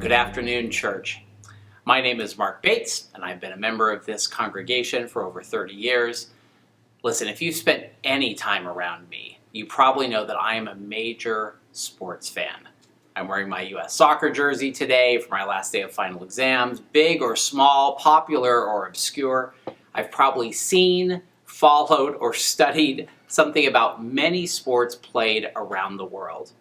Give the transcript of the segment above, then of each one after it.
Good afternoon, church. My name is Mark Bates, and I've been a member of this congregation for over 30 years. Listen, if you've spent any time around me, you probably know that I am a major sports fan. I'm wearing my U.S. soccer jersey today for my last day of final exams. Big or small, popular or obscure, I've probably seen, followed, or studied something about many sports played around the world.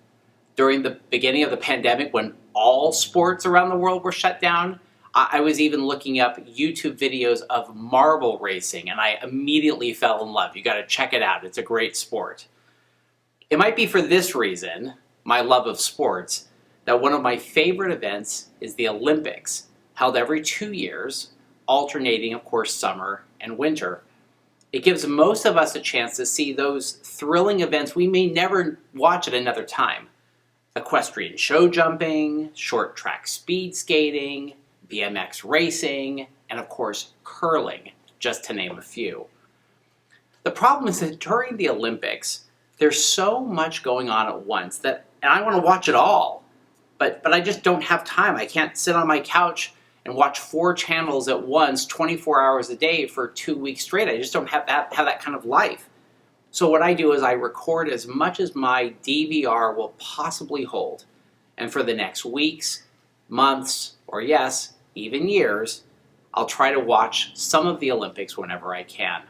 During the beginning of the pandemic, when all sports around the world were shut down, I was even looking up YouTube videos of marble racing, and I immediately fell in love. You got to check it out. It's a great sport. It might be for this reason, my love of sports, that one of my favorite events is the Olympics, held every 2 years, alternating, of course, summer and winter. It gives most of us a chance to see those thrilling events we may never watch at another time. Equestrian show jumping, short track speed skating, BMX racing, and of course curling, just to name a few. The problem is that during the Olympics, there's so much going on at once and I want to watch it all, but I just don't have time. I can't sit on my couch and watch 4 channels at once, 24 hours a day for 2 weeks straight. I just don't have that kind of life. So what I do is I record as much as my DVR will possibly hold. And for the next weeks, months, or yes, even years, I'll try to watch some of the Olympics whenever I can.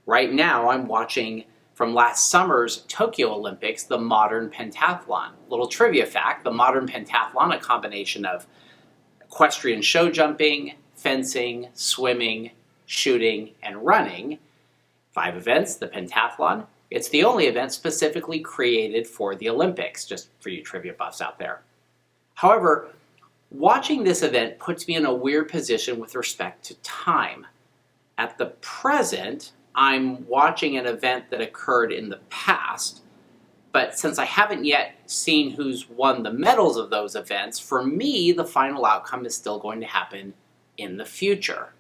Right now, I'm watching from last summer's Tokyo Olympics, the modern pentathlon. Little trivia fact, the modern pentathlon, a combination of equestrian show jumping, fencing, swimming, shooting, and running. 5 events, the pentathlon. It's the only event specifically created for the Olympics, just for you trivia buffs out there. However, watching this event puts me in a weird position with respect to time. At the present, I'm watching an event that occurred in the past, but since I haven't yet seen who's won the medals of those events, for me, the final outcome is still going to happen in the future.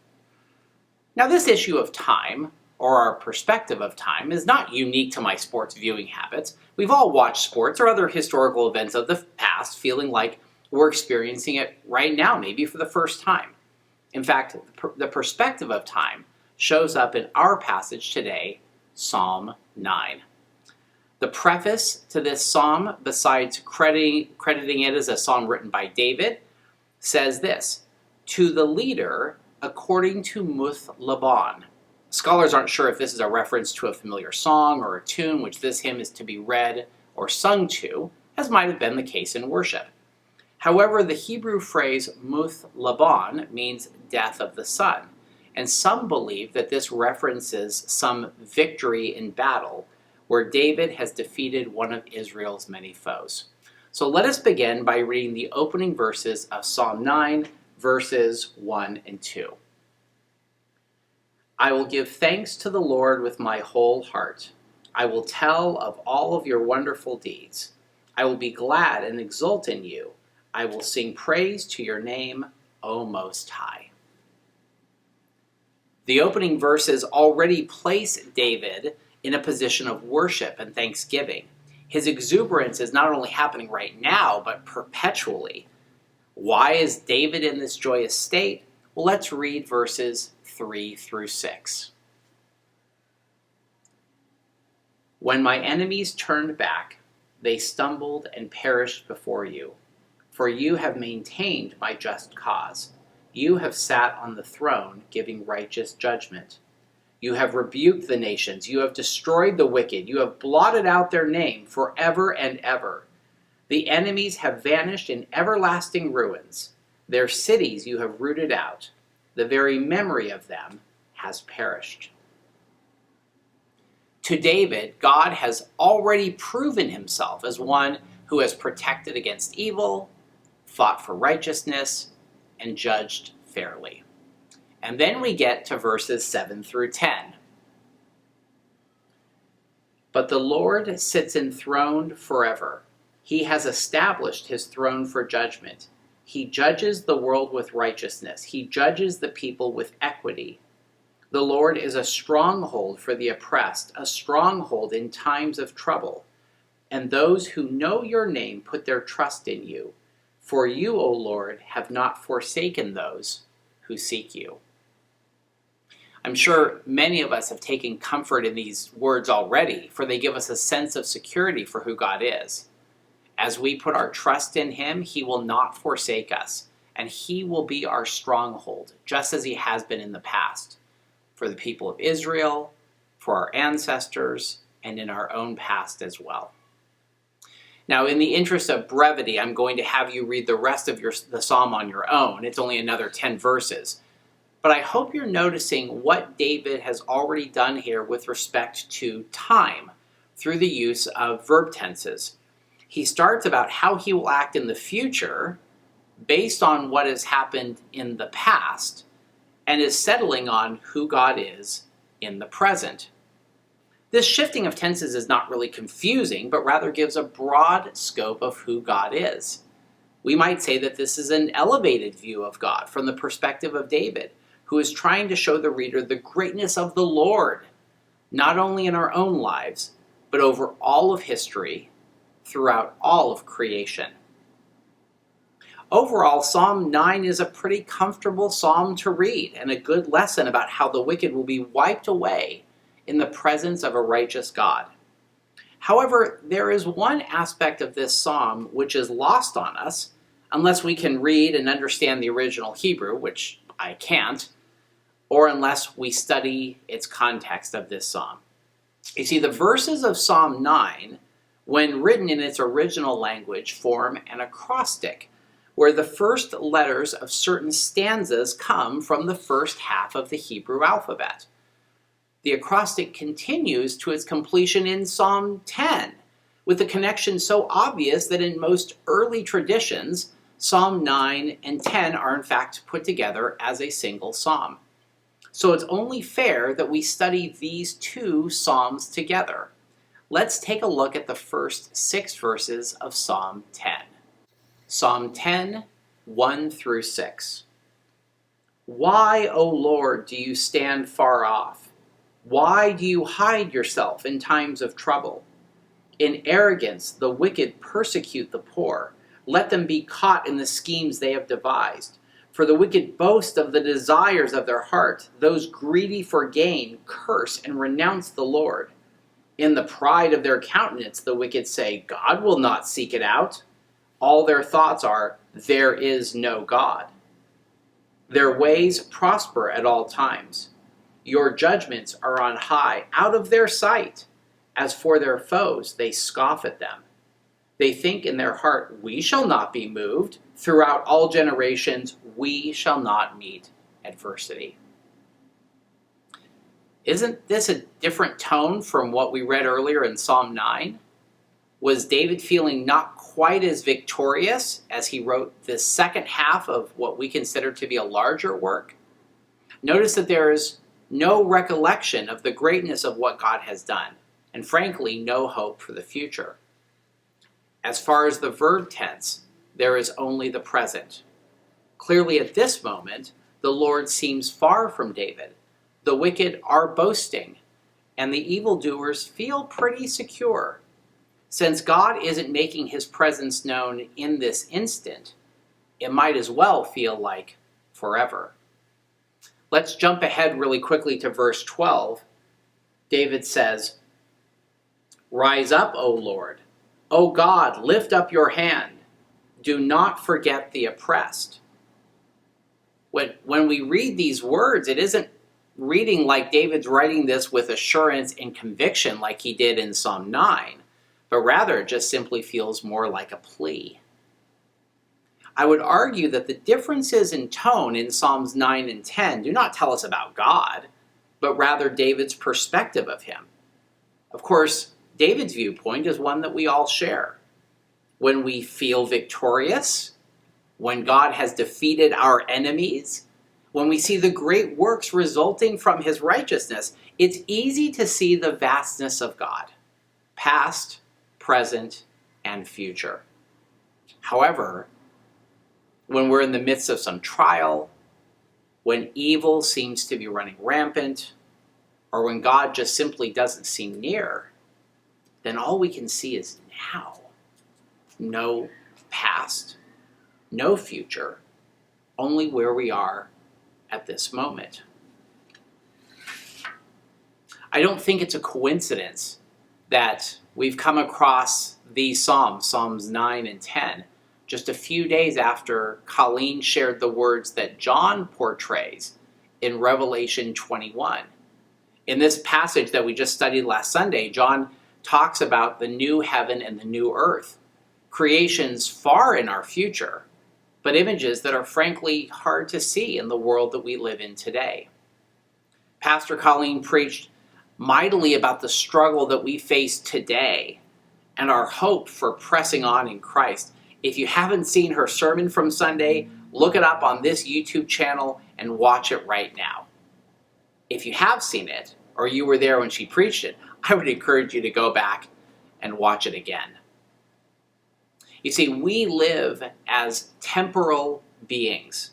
Now, this issue of time, or our perspective of time, is not unique to my sports viewing habits. We've all watched sports or other historical events of the past feeling like we're experiencing it right now, maybe for the first time. In fact, the perspective of time shows up in our passage today, Psalm 9. The preface to this psalm, besides crediting it as a psalm written by David, says this: to the leader according to Muth Laban. Scholars aren't sure if this is a reference to a familiar song or a tune which this hymn is to be read or sung to, as might have been the case in worship. However, the Hebrew phrase Muth Laban means death of the sun, and some believe that this references some victory in battle where David has defeated one of Israel's many foes. So let us begin by reading the opening verses of Psalm 9, verses 1 and 2. I will give thanks to the Lord with my whole heart. I will tell of all of your wonderful deeds. I will be glad and exult in you. I will sing praise to your name, O Most High. The opening verses already place David in a position of worship and thanksgiving. His exuberance is not only happening right now, but perpetually. Why is David in this joyous state? Well, let's read verses 3 through 6. When my enemies turned back, they stumbled and perished before you. For you have maintained my just cause. You have sat on the throne, giving righteous judgment. You have rebuked the nations. You have destroyed the wicked. You have blotted out their name forever and ever. The enemies have vanished in everlasting ruins. Their cities you have rooted out. The very memory of them has perished. To David, God has already proven himself as one who has protected against evil, fought for righteousness, and judged fairly. And then we get to verses 7 through 10. But the Lord sits enthroned forever. He has established his throne for judgment. He judges the world with righteousness. He judges the people with equity. The Lord is a stronghold for the oppressed, a stronghold in times of trouble. And those who know your name put their trust in you. For you, O Lord, have not forsaken those who seek you. I'm sure many of us have taken comfort in these words already, for they give us a sense of security for who God is. As we put our trust in him, he will not forsake us, and he will be our stronghold, just as he has been in the past, for the people of Israel, for our ancestors, and in our own past as well. Now, in the interest of brevity, I'm going to have you read the rest of the psalm on your own. It's only another 10 verses. But I hope you're noticing what David has already done here with respect to time through the use of verb tenses. He starts about how he will act in the future based on what has happened in the past and is settling on who God is in the present. This shifting of tenses is not really confusing, but rather gives a broad scope of who God is. We might say that this is an elevated view of God from the perspective of David, who is trying to show the reader the greatness of the Lord, not only in our own lives, but over all of history, throughout all of creation. Overall, Psalm 9 is a pretty comfortable psalm to read and a good lesson about how the wicked will be wiped away in the presence of a righteous God. However, there is one aspect of this psalm which is lost on us, unless we can read and understand the original Hebrew, which I can't, or unless we study its context of this psalm. You see, the verses of Psalm 9, when written in its original language, form an acrostic, where the first letters of certain stanzas come from the first half of the Hebrew alphabet. The acrostic continues to its completion in Psalm 10, with a connection so obvious that in most early traditions, Psalm 9 and 10 are in fact put together as a single psalm. So it's only fair that we study these two psalms together. Let's take a look at the first 6 verses of Psalm 10. Psalm 10, 1 through 6. Why, O Lord, do you stand far off? Why do you hide yourself in times of trouble? In arrogance, the wicked persecute the poor. Let them be caught in the schemes they have devised. For the wicked boast of the desires of their heart. Those greedy for gain curse and renounce the Lord. In the pride of their countenance, the wicked say, God will not seek it out. All their thoughts are, there is no God. Their ways prosper at all times. Your judgments are on high, out of their sight. As for their foes, they scoff at them. They think in their heart, we shall not be moved. Throughout all generations, we shall not meet adversity. Isn't this a different tone from what we read earlier in Psalm 9? Was David feeling not quite as victorious as he wrote this second half of what we consider to be a larger work? Notice that there is no recollection of the greatness of what God has done, and frankly, no hope for the future. As far as the verb tense, there is only the present. Clearly at this moment, the Lord seems far from David. The wicked are boasting, and the evildoers feel pretty secure. Since God isn't making his presence known in this instant, it might as well feel like forever. Let's jump ahead really quickly to verse 12. David says, Rise up, O Lord. O God, lift up your hand. Do not forget the oppressed. When we read these words, it isn't reading like David's writing this with assurance and conviction like he did in Psalm 9, but rather it just simply feels more like a plea. I would argue that the differences in tone in Psalms 9 and 10 do not tell us about God, but rather David's perspective of him. Of course, David's viewpoint is one that we all share. When we feel victorious, when God has defeated our enemies, when we see the great works resulting from his righteousness, it's easy to see the vastness of God, past, present, and future. However, when we're in the midst of some trial, when evil seems to be running rampant, or when God just simply doesn't seem near, then all we can see is now. No past, no future, only where we are at this moment. I don't think it's a coincidence that we've come across these Psalms, Psalms 9 and 10, just a few days after Colleen shared the words that John portrays in Revelation 21. In this passage that we just studied last Sunday, John talks about the new heaven and the new earth, creations far in our future, but images that are frankly hard to see in the world that we live in today. Pastor Colleen preached mightily about the struggle that we face today and our hope for pressing on in Christ. If you haven't seen her sermon from Sunday, look it up on this YouTube channel and watch it right now. If you have seen it, or you were there when she preached it, I would encourage you to go back and watch it again. You see, we live as temporal beings,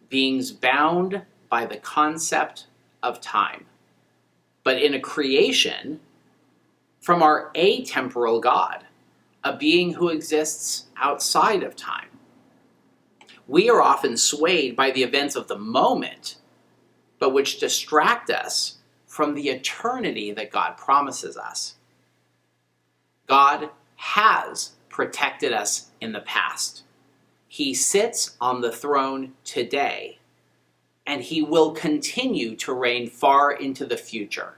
beings bound by the concept of time, but in a creation from our atemporal God, a being who exists outside of time. We are often swayed by the events of the moment, but which distract us from the eternity that God promises us. God has protected us in the past. He sits on the throne today, and he will continue to reign far into the future,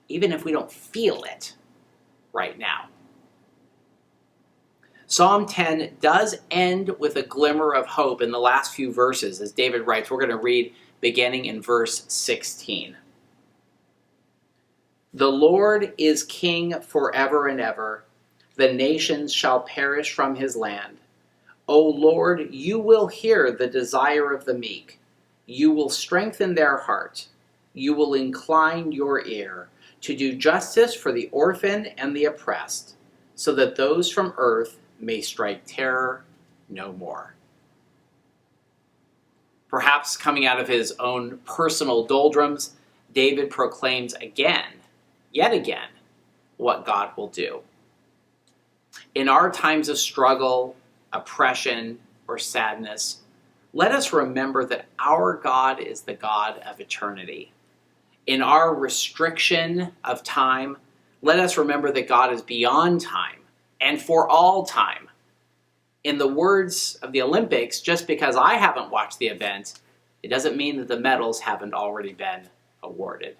even if we don't feel it right now. Psalm 10 does end with a glimmer of hope in the last few verses. As David writes, we're going to read beginning in verse 16. The Lord is king forever and ever. The nations shall perish from his land. O Lord, you will hear the desire of the meek. You will strengthen their heart. You will incline your ear to do justice for the orphan and the oppressed, so that those from earth may strike terror no more. Perhaps coming out of his own personal doldrums, David proclaims again, yet again, what God will do. In our times of struggle, oppression, or sadness, let us remember that our God is the God of eternity. In our restriction of time, let us remember that God is beyond time and for all time. In the words of the Olympics, just because I haven't watched the event, it doesn't mean that the medals haven't already been awarded.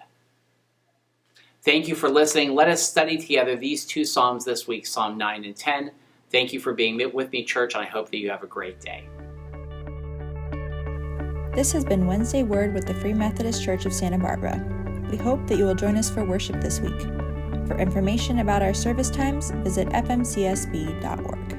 Thank you for listening. Let us study together these two Psalms this week, Psalm 9 and 10. Thank you for being with me, church, and I hope that you have a great day. This has been Wednesday Word with the Free Methodist Church of Santa Barbara. We hope that you will join us for worship this week. For information about our service times, visit fmcsb.org.